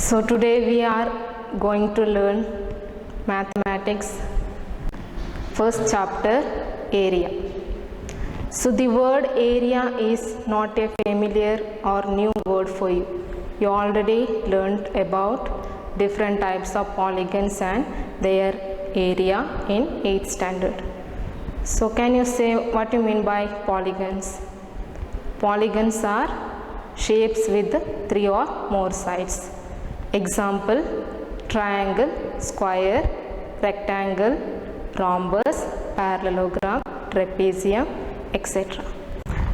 So today we are going to learn mathematics first chapter area. So the word area is not a familiar or new word for you. You already learned about different types of polygons and their area in 8th standard. So can you say what you mean by polygons? Polygons are shapes with 3 or more sides. Example: triangle, square, rectangle, rhombus, parallelogram, trapezium, etc.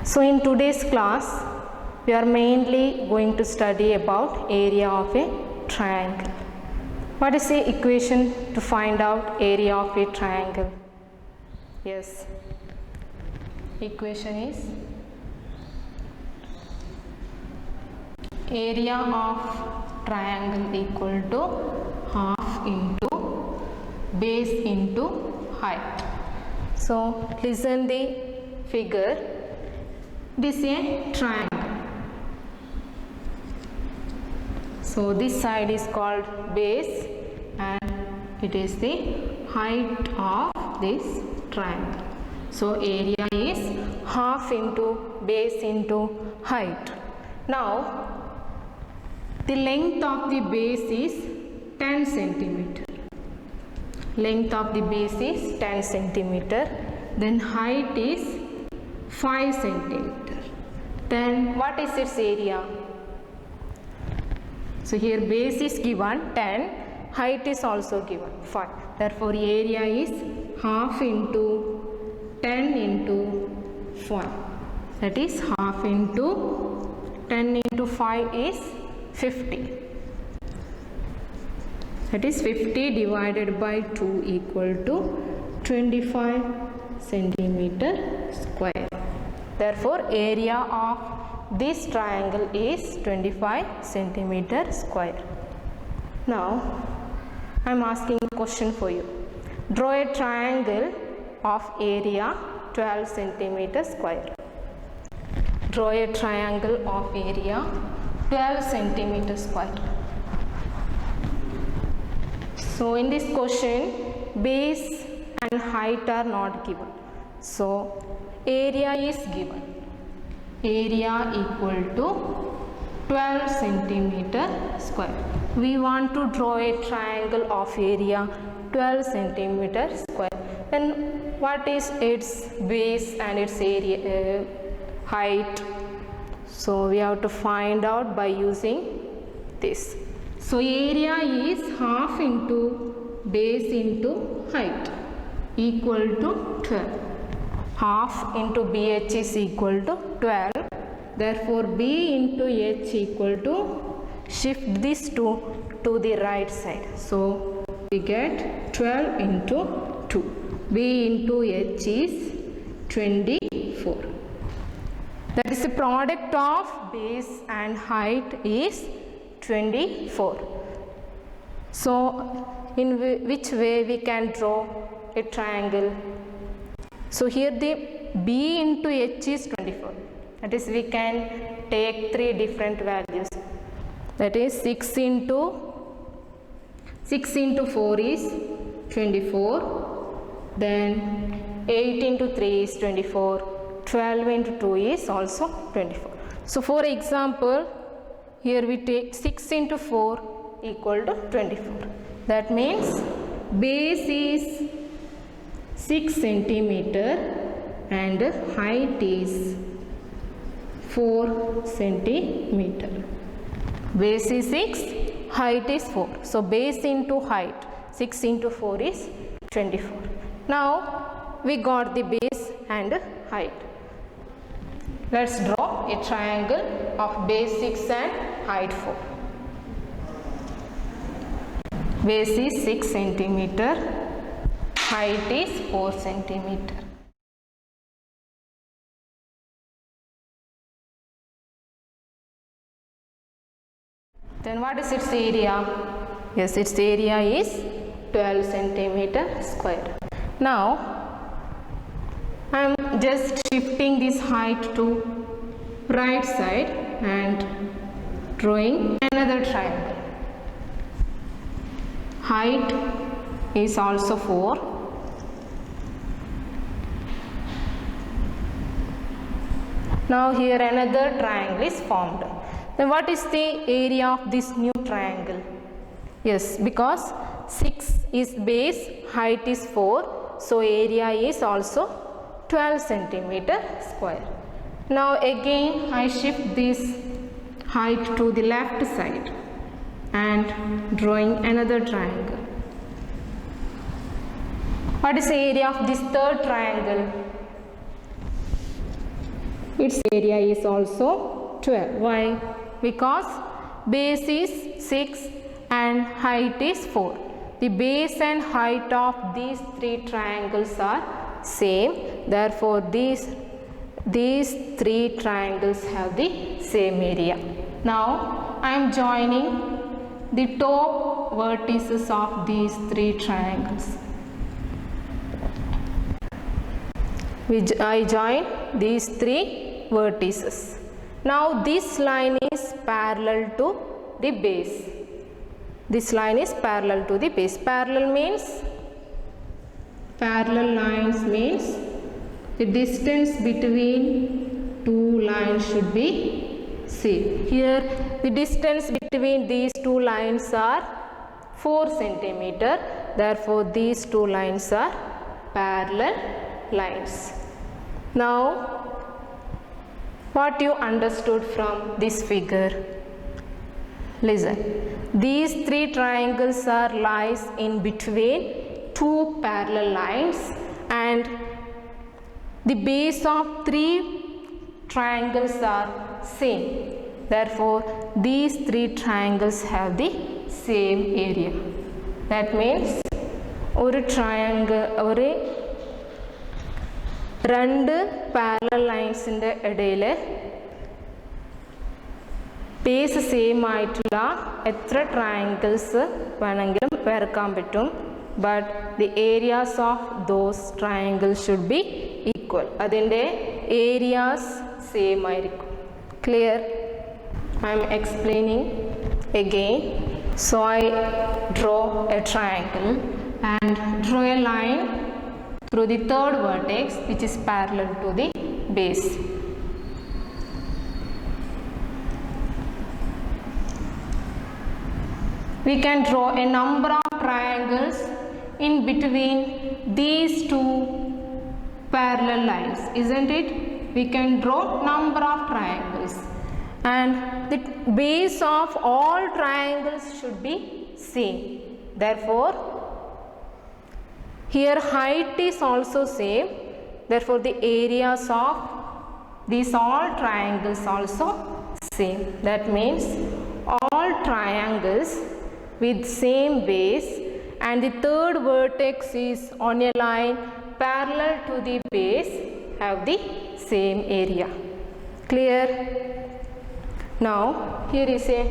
So in today's class we are mainly going to study about area of a triangle. What is the equation to find out area of a triangle? Yes, equation is area of triangle equal to half into base into height. So listen the figure. This is a triangle. So this side is called base and it is the height of this triangle. So area is half into base into height. Now the length of the base is 10 centimeter. Length of the base is 10 centimeter. Then height is 5 centimeter. Then what is its area? So here base is given 10, height is also given 5. Therefore area is half into 10 into 5. That is half into 10 into 5 is 50. That is 50 divided by 2 equal to 25 centimeter square. Therefore area of this triangle is 25 centimeter square. Now I am asking a question for you. Draw a triangle of area 12 centimeter square. Draw a triangle of area 12 centimeter square. So in this question base and height are not given. So area is given. Area equal to 12 centimeter square. We want to draw a triangle of area 12 centimeter square. Then what is its base and its area height? So we have to find out by using this. So area is half into base into height equal to 12. Half into BH is equal to 12. Therefore B into H equal to, shift this to the right side. So we get 12 into 2. B into H is 24. That is the product of base and height is 24. So in which way we can draw a triangle? So here the B into H is 24. That is we can take 3 different values. That is 6 into 4 is 24. Then 8 into 3 is 24. 12 into 2 is also 24. So for example, here we take 6 into 4 equal to 24. That means base is 6 centimeter and height is 4 centimeter. Base is 6, height is 4. So base into height, 6 into 4 is 24. Now we got the base and height. Let's draw a triangle of base 6 and height 4. Base is 6 centimeter, height is 4 centimeter. Then what is its area? Yes, its area is 12 centimeter square. Now I am just shifting this height to right side and drawing another triangle. height is also 4. Now here another triangle is formed. Then what is the area of this new triangle? Yes, because 6 is base, height is 4, so area is also 12 centimeter square. Now again I shift this height to the left side and drawing another triangle. What is the area of this third triangle? Its area is also 12. Why? Because base is 6 and height is 4. The base and height of these three triangles are same. Therefore, these three triangles have the same area. Now, I am joining the top vertices of these three triangles. I join these three vertices. Now this line is parallel to the base. This line is parallel to the base. Parallel lines means the distance between two lines should be same. Here the distance between these two lines are 4 centimeter. Therefore these two lines are parallel lines. Now what you understood from this figure? Listen, these three triangles are lies in between two parallel lines and the base of three triangles are same. Therefore, these three triangles have the same area. That means രണ്ട് parallel ലൈൻസിൻ്റെ ഇടയിൽ base same ആയിട്ടുള്ള എത്ര triangles വേണമെങ്കിലും വരക്കാൻ പറ്റും. But the areas of those triangles should be equal. അതിൻ്റെ areas same ആയിരിക്കും. Clear? I M explaining again. So I draw a triangle and draw a line through the third vertex which is parallel to the base. We can draw a number of triangles in between these two parallel lines, isn't it? We can draw number of triangles and the base of all triangles should be same. Therefore, here height is also same. Therefore, the areas of these all triangles also same. That means all triangles with same base and the third vertex is on a line parallel to the base have the same area. Clear? Now, here is a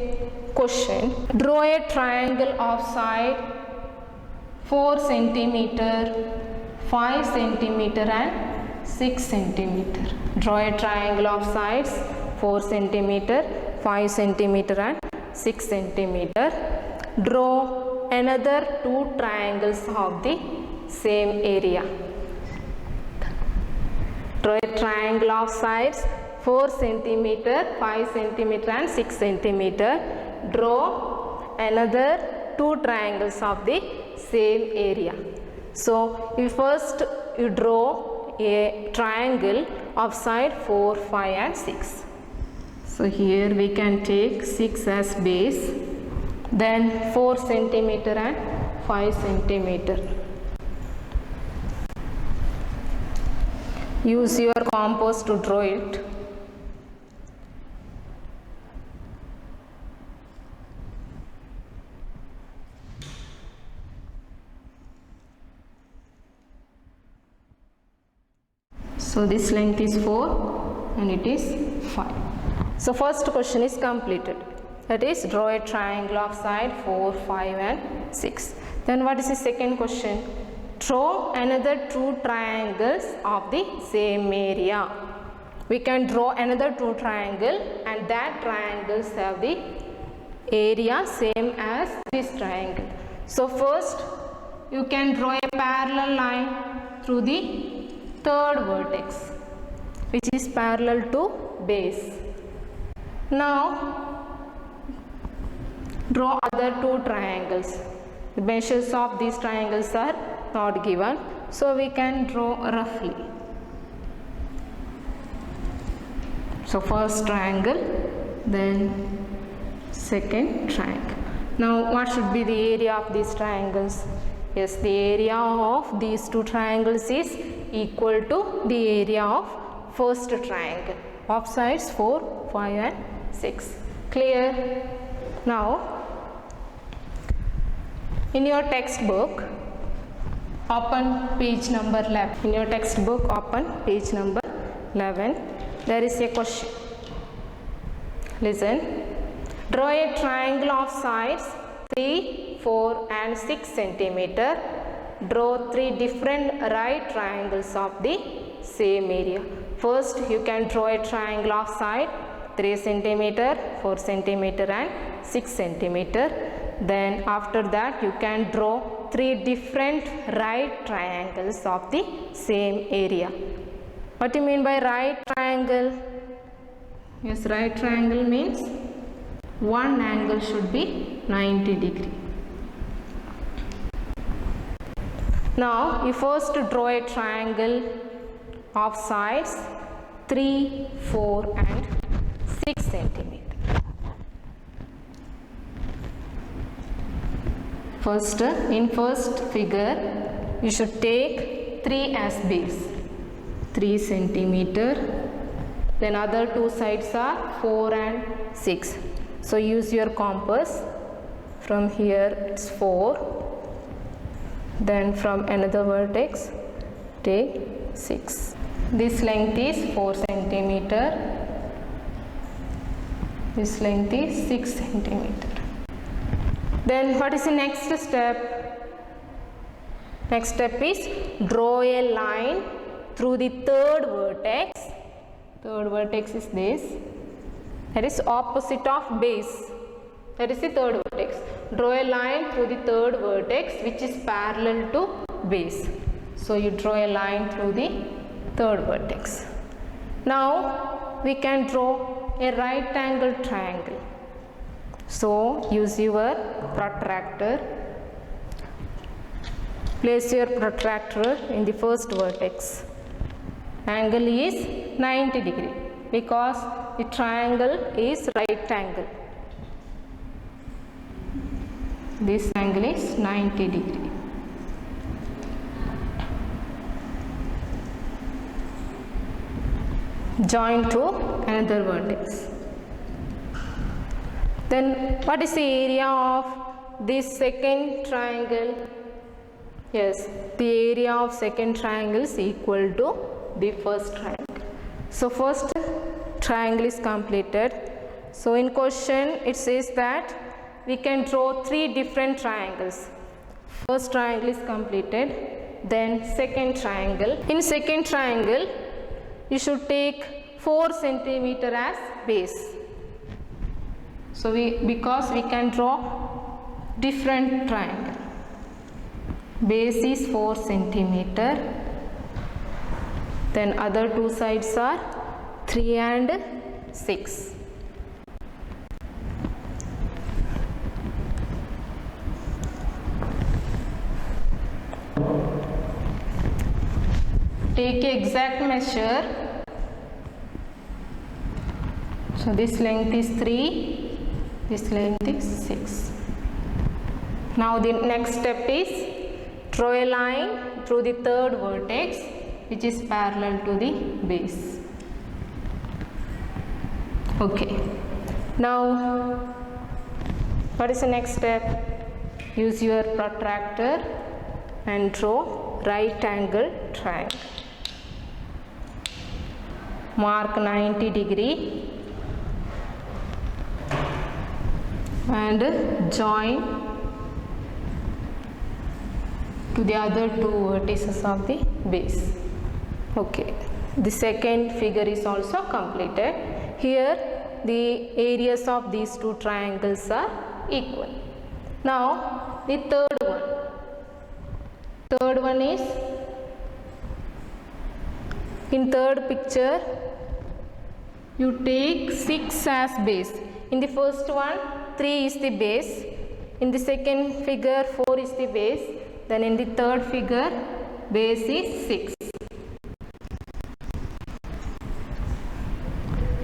question. Draw a triangle of side 4 centimeter, 5 centimeter and 6 centimeter. Draw a triangle of sides 4 centimeter, 5 centimeter and 6 centimeter. Draw another two triangles of the same area. Draw a triangle of sides 4 centimeter, 5 centimeter and 6 centimeter. Draw another two triangles of the same area. So, first you draw a triangle of side 4, 5 and 6. So, here we can take 6 as base, then 4 centimeter and 5 centimeter. Use your compass to draw it. So this length is 4 and it is 5. So first question is completed. That is, draw a triangle of side 4, 5 and 6. Then what is the second question? Draw another two triangles of the same area. We can draw another two triangle and that triangles have the area same as this triangle. So first you can draw a parallel line through the third vertex which is parallel to base. Now draw other two triangles. The measures of these triangles are not given, so we can draw roughly. So first triangle, then second triangle. Now what should be the area of these triangles? Yes, the area of these two triangles is equal to the area of first triangle of sides 4, 5 and 6. Clear? Now in your textbook, open page number 11. In your textbook, open page number 11. There is a question. Listen. Draw a triangle of sides 3, 4 and 6 centimeter. Draw 3 different right triangles of the same area. First, you can draw a triangle of side 3 centimeter, 4 centimeter and 6 centimeter. Then after that you can draw 3 different right triangles of the same area. What do you mean by right triangle? Yes, right triangle means one angle should be 90 degree. Now you first draw a triangle of sides 3, 4 and 6 centimeter. First, in first figure, you should take 3 as base, 3 centimeter. Then other two sides are 4 and 6. So use your compass. From here it's 4. Then from another vertex, take 6. This length is 4 centimeter. This length is 6 centimeter. Then what is the next step? Next step is draw a line through the third vertex. Third vertex is this. That is opposite of base. That is the third vertex. Draw a line through the third vertex which is parallel to base. So you draw a line through the third vertex. Now we can draw a right angle triangle. So use your protractor. Place your protractor in the first vertex. Angle is 90 degree because the triangle is right angle. This angle is 90 degree. Join to another vertex. Then what is the area of this second triangle? Yes, the area of second triangle is equal to the first triangle. So first triangle is completed. So in question it says that we can draw 3 different triangles. First triangle is completed. Then second triangle. In second triangle you should take 4 centimeter as base. So because we can draw different triangle. Base is 4 centimeter. Then other two sides are 3 and 6. Take exact measure. So this length is 3, this length is 6. Now the next step is draw a line through the third vertex which is parallel to the base. Okay. Now what is the next step? Use your protractor and draw right angle triangle. Mark 90 degree and join to the other two vertices of the base. Okay, the second figure is also completed. Here the areas of these two triangles are equal. Now the third third one is, in third picture you take 6 as base. In the first one 3 is the base, in the second figure 4 is the base, then in the third figure base is 6.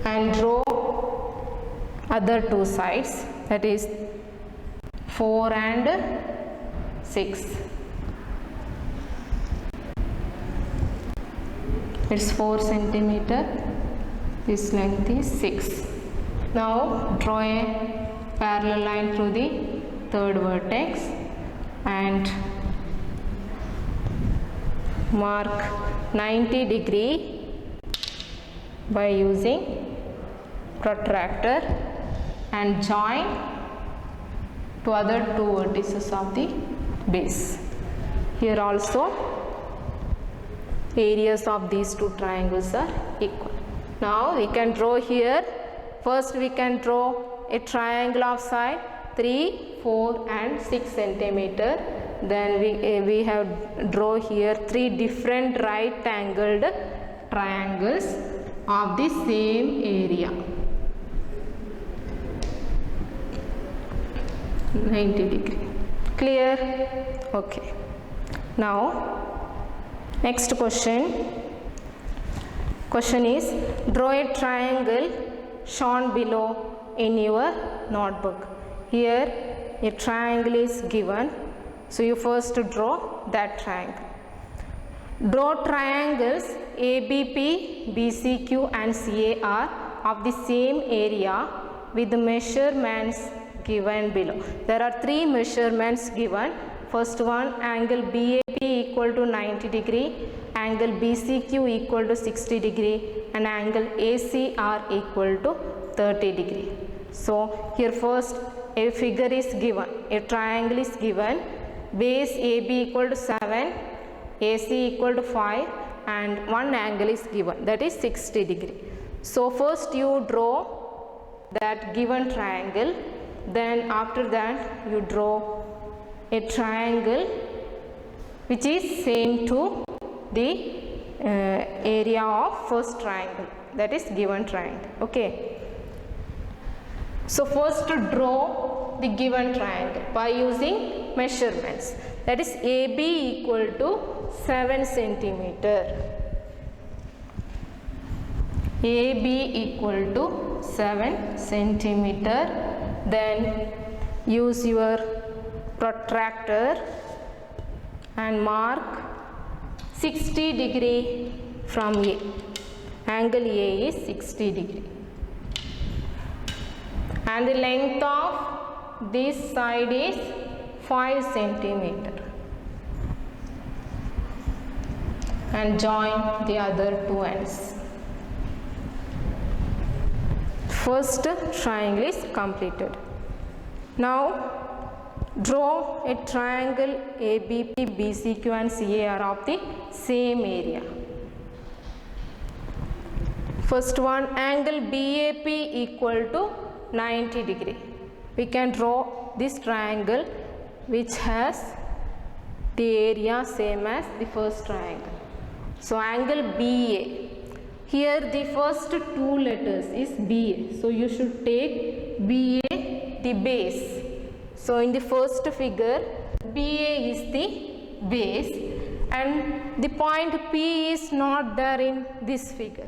And draw other two sides, that is 4 and 6. It's 4 centimeter, this length is 6. Now draw a parallel line through the third vertex and mark 90 degree by using protractor and join to other two vertices of the base. Here also areas of these two triangles are equal. Now we can draw here, first we can draw a triangle of side 3, 4 and 6 centimeter. Then we have draw here 3 different right angled triangles of the same area. 90 degree. Clear? Okay. Now next question. Question is, draw a triangle shown below in your notebook. Here a triangle is given, so you first draw that triangle. Draw triangles ABP, BCQ and CAR of the same area with the measurements given below. There are 3 measurements given. First one, angle BAP equal to 90 degree, angle BCQ equal to 60 degree and angle ACR equal to 30 degree. So here first a figure is given, a triangle is given, base AB equal to 7, AC equal to 5 and one angle is given, that is 60 degree. So first you draw that given triangle, then after that you draw a triangle which is same to the area of first triangle, that is given triangle. Okay. So first draw the given triangle by using measurements, that is AB equal to 7 centimeter. AB equal to 7 centimeter. Then use your protractor and mark 60 degree from A. Angle A is 60 degree. And the length of this side is 5 centimeter. And join the other two ends. First triangle is completed. Now draw a triangle ABP, BCQ and CAR of the same area. First one, angle BAP equal to 90 degree. We can draw this triangle which has the area same as the first triangle. So angle BA. Here the first two letters is BA. So you should take BA the base. So in the first figure BA is the base and the point P is not there in this figure.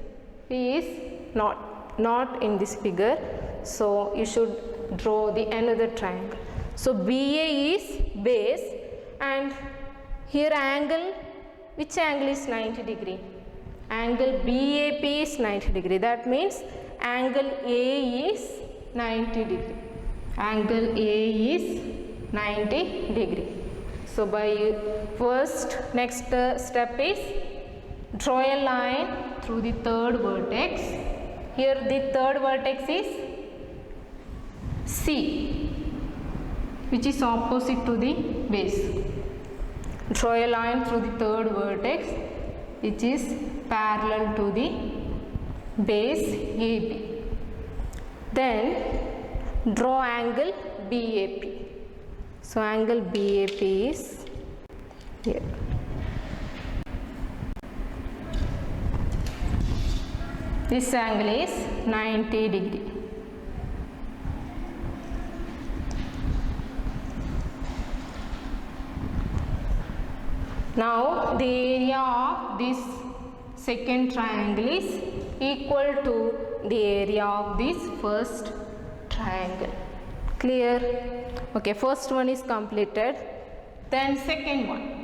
P is not in this figure. So you should draw the another triangle. So BA is base and here angle, which angle is 90 degree? Angle BAP is 90 degree. That means angle A is 90 degree. Angle A is 90 degree. So by next step is draw a line through the third vertex. Here the third vertex is C, which is opposite to the base. Draw a line through the third vertex which is parallel to the base AB. Then draw angle BAP. So angle BAP is here. This angle is 90 degree. Now the area of this second triangle is equal to the area of this first triangle. Clear? Okay, first one is completed. Then second one.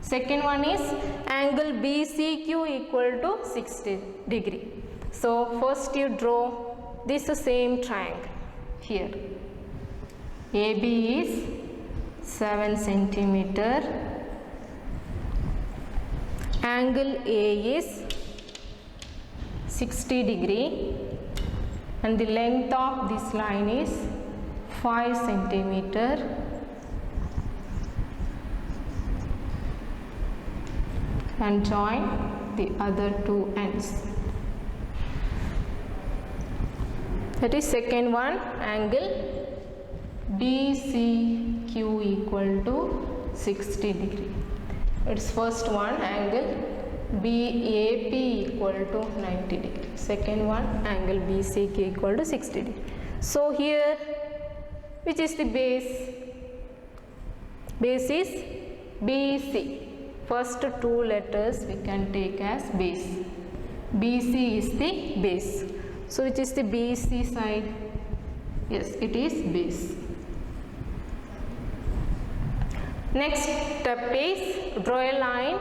Second one is angle BCQ equal to 60 degree. So first you draw this same triangle here. AB is 7 centimeter. Angle A is 60 degree and the length of this line is 5 centimeter. And join the other two ends. That is second one, angle BCQ equal to 60 degree. It's first one, angle BAP equal to 90 degree. Second one, angle BCQ equal to 60 degree. So here, which is the base? Base is BC. First two letters we can take as base. BC is the base. So which is the BC side? Yes, it is base. Next step is draw a line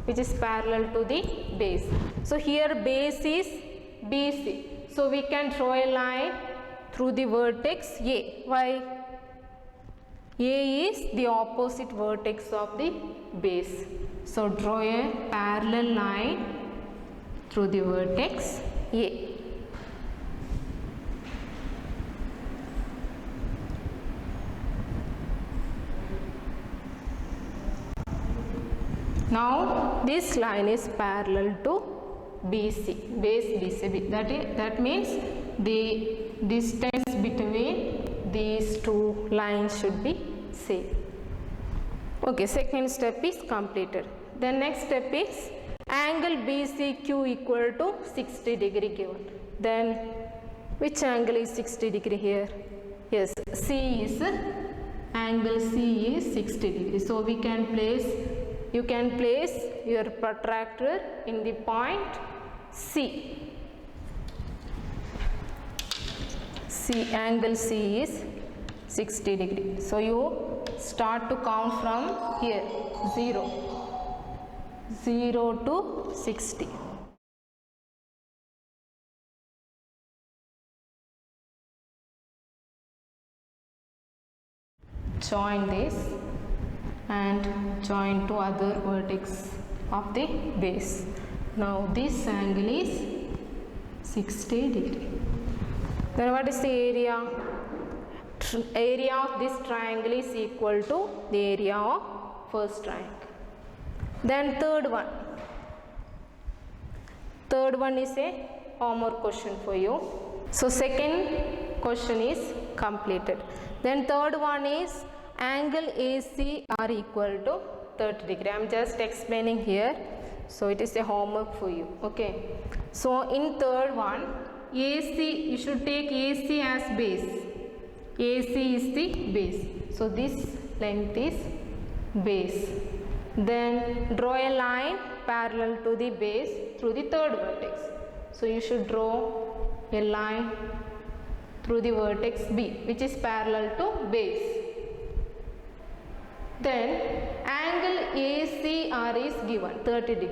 which is parallel to the base. So here base is BC. So we can draw a line through the vertex A. Why? A is the opposite vertex of the base. So draw a parallel line through the vertex A. Now this line is parallel to BC, base BC. That means the distance between these two lines should be same. Okay, second step is completed. Then next step is angle BCQ equal to 60 degree given. Then which angle is 60 degree here? Yes, angle C is 60 degree. So we can place, you can place your protractor in the point C. Angle C is 60 degree. So you start to count from here 0 to 60. Join this and join to other vertex of the base. Now this angle is 60 degree. Then what is the area? Area of this triangle is equal to the area of first triangle. Then third one. Third one is a homework question for you. So second question is completed. Then third one is angle AC are equal to 30 degree. I am just explaining here. So it is a homework for you. Okay. So in third one, AC, you should take AC as base. AC is the base. So this length is base. Then draw a line parallel to the base through the third vertex. So you should draw a line through the vertex B, which is parallel to base. Then angle ACR is given 30 degree.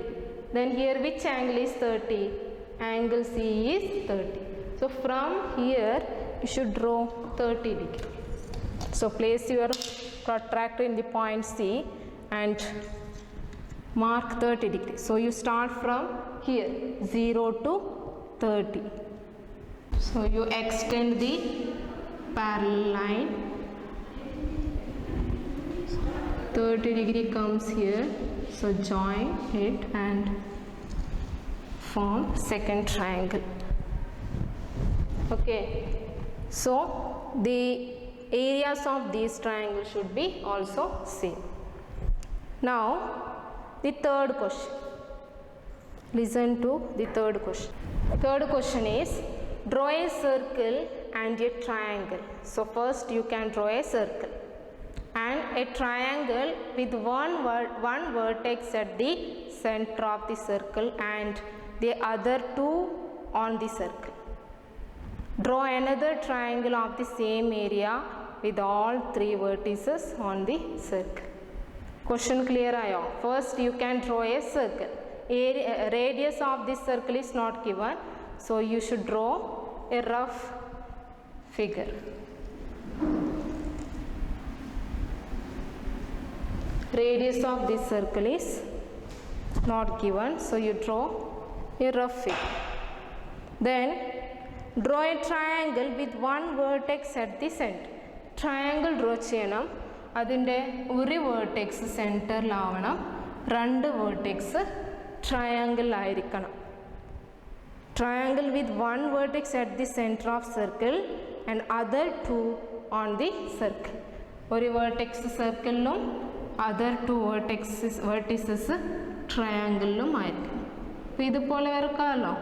Then here which angle is 30? Angle C is 30. So from here you should draw 30 degree. So place your protractor in the point C and mark 30 degree. So you start from here 0 to 30. So you extend the parallel line. 30 degree comes here. So join it and form second triangle. Okay. So the areas of these triangles should be also same. Now the third question. Listen to the third question. Third question is, draw a circle and a triangle. So first you can draw a circle and a triangle with one vertex at the center of the circle and the other two on the circle. Draw another triangle of the same area with all three vertices on the circle. Question clear ayo? First you can draw a circle. Radius of this circle is not given, so you should draw a rough figure. Radius of this circle is not given, so you draw a rough figure. Then draw a triangle with one vertex at the center. Triangle draw cheyanam, adinte oru vertex center il avanam, rendu vertex triangle aayirikkanam. Triangle with one vertex at the center of circle and other two on the circle. Oru vertex circle lum other two vertices triangle lum aayirikkanam. Appo idu pole varukkallo.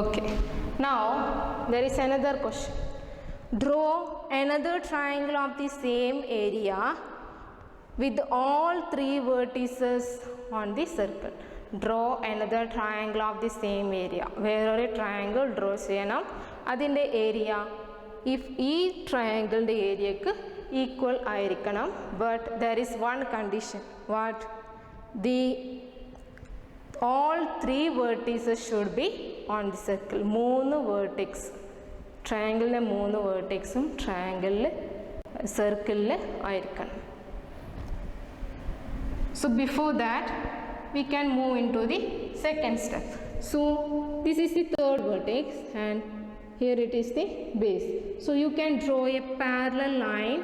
Okay, now there is another question. Draw another triangle of the same area with all three vertices on the circle. Draw another triangle of the same area. Where a triangle draw cheyanam, adinte area if ee triangle the area ku equal aayirikkanam, but there is one condition. What? The all three vertices should be on the circle. Moonu vertex triangle le moonu vertex triangle le circle le aayirikkanam. So before that we can move into the second step. So this is the third vertex and here it is the base. So you can draw a parallel line.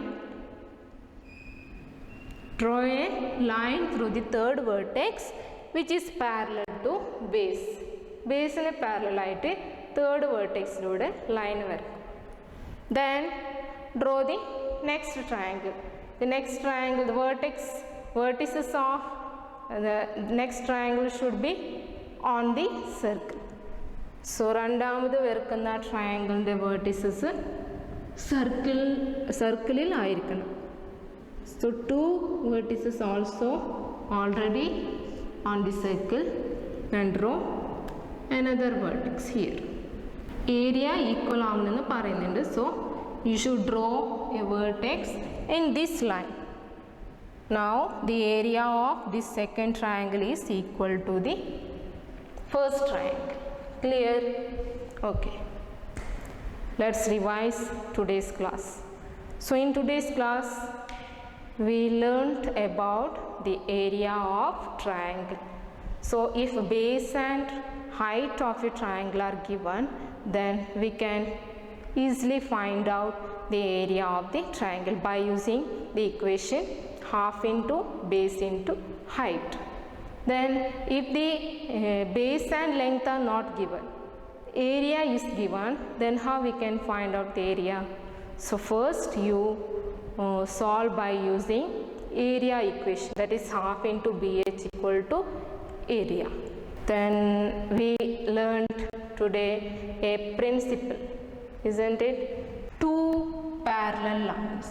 Draw a line through the third vertex which is parallel to base. Base in a parallel aayittu third vertex lude line varum. Then draw the next triangle. The next triangle, the vertices of the next triangle should be on the circle. So രണ്ടാമത് വരക്കുന്ന ട്രയാങ്കിളിൻ്റെ vertices സർക്കിളിൽ ആയിരിക്കണം. So two vertices also already on the circle and draw another vertex here. Area equal ആവുന്നെന്ന് പറയുന്നുണ്ട്. So you should draw a vertex in this line. Now the area of this second triangle is equal to the first triangle. Clear? Okay. Let's revise today's class. So in today's class we learnt about the area of triangle. So if base and height of a triangle are given, then we can easily find out the area of the triangle by using the equation half into base into height. Then if the base and length are not given, area is given, then how we can find out the area? So first you solve by using area equation, that is half into BH equal to area. Then we learned today a principle, isn't it? Two parallel lines.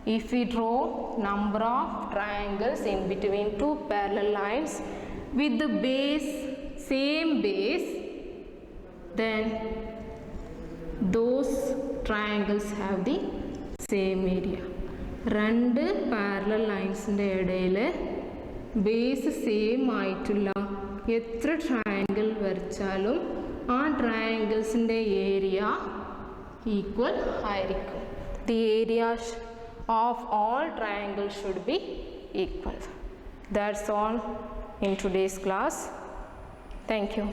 If we draw number of triangles in between two parallel lines with the base, same base, then those triangles have the same area. രണ്ട് parallel ലൈൻസിൻ്റെ ഇടയിൽ base same ആയിട്ടുള്ള എത്ര triangle വരച്ചാലും ആ ട്രയാങ്കിൾസിൻ്റെ area equal ആയിരിക്കും. The area of all triangles should be equal. That's all in today's class. Thank you.